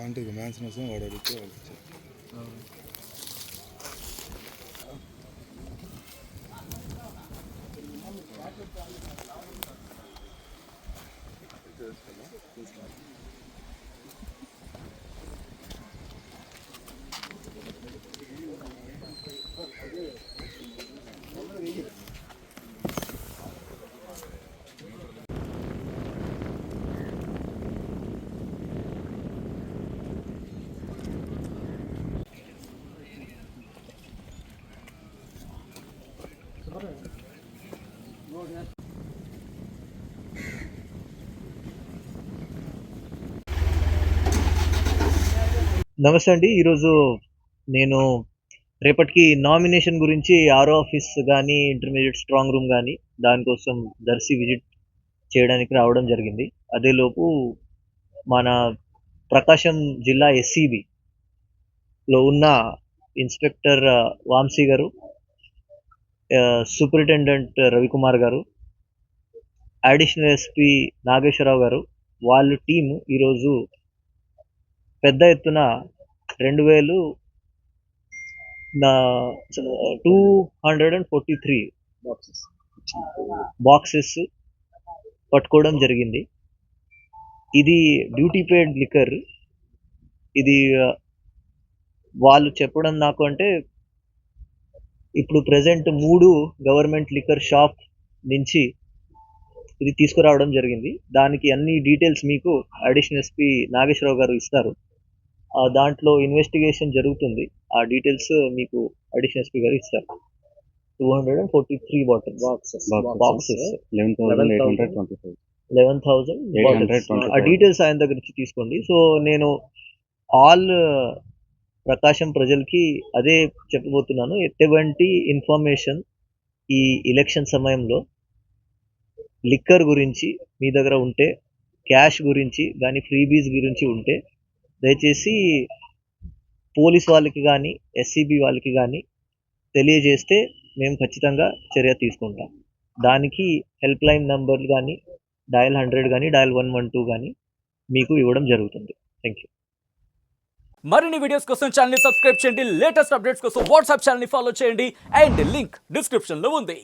అంటే ఇక మ్యాన్షన్ వస్తాం వాడు అడిగితే వాళ్ళు ఇచ్చారు. నమస్తే అండి. ఈరోజు నేను రేపటికి నామినేషన్ గురించి ఆర్ఓ ఆఫీస్ కానీ ఇంటర్మీడియట్ స్ట్రాంగ్ రూమ్ కానీ దానికోసం దర్శి విజిట్ చేయడానికి రావడం జరిగింది. అదేలోపు మన ప్రకాశం జిల్లా ఎస్సీబీలో ఉన్న ఇన్స్పెక్టర్ వాంసీ గారు, సూపరింటెండెంట్ రవికుమార్ గారు, అడిషనల్ ఎస్పీ నాగేశ్వరరావు గారు వాళ్ళ టీం ఈరోజు పెద్ద ఎత్తున 243 బాక్సెస్ పట్టుకోవడం జరిగింది. ఇది డ్యూటీ పేడ్ లిక్కర్. ఇది వాళ్ళు చెప్పడం నాకు అంటే ఇప్పుడు ప్రెజెంట్ 3 గవర్నమెంట్ లిక్కర్ షాప్ నుంచి ఇది తీసుకురావడం జరిగింది. దానికి అన్ని డీటెయిల్స్ మీకు అడిషనల్ ఎస్పీ నాగేశ్వరరావు గారు ఇస్తారు. దాంట్లో ఇన్వెస్టిగేషన్ జరుగుతుంది. ఆ డీటెయిల్స్ మీకు అడిషనల్ ఎస్పీ గారు ఇస్తారు. 243 బాక్సెస్ 11,825 ఆ డీటెయిల్స్ ఆయన దగ్గర నుంచి తీసుకోండి. సో నేను ఆల్ ప్రకాశం ప్రజలకి అదే చెప్పబోతున్నాను. ఎటువంటి ఇన్ఫర్మేషన్ ఈ ఎలక్షన్ సమయంలో లిక్కర్ గురించి మీ దగ్గర ఉంటే, క్యాష్ గురించి కానీ ఫ్రీబీస్ గురించి ఉంటే దయచేసి పోలీస్ వాళ్ళకి కానీ ఎస్సీబీ వాళ్ళకి కానీ తెలియజేస్తే మేము ఖచ్చితంగా చర్య తీసుకుంటాం. దానికి హెల్ప్ లైన్ నంబర్లు కానీ డయల్ 100 కానీ డయల్ 112 కానీ మీకు ఇవ్వడం జరుగుతుంది. Thank you. మరిన్ని వీడియోస్ కోసం ఛానల్ ని సబ్స్క్రైబ్ చేయండి. లేటెస్ట్ అప్డేట్స్ కోసం వాట్సాప్ ఛానల్ ని ఫాలో చేయండి. అండ్ లింక్ డిస్క్రిప్షన్ లో ఉంది.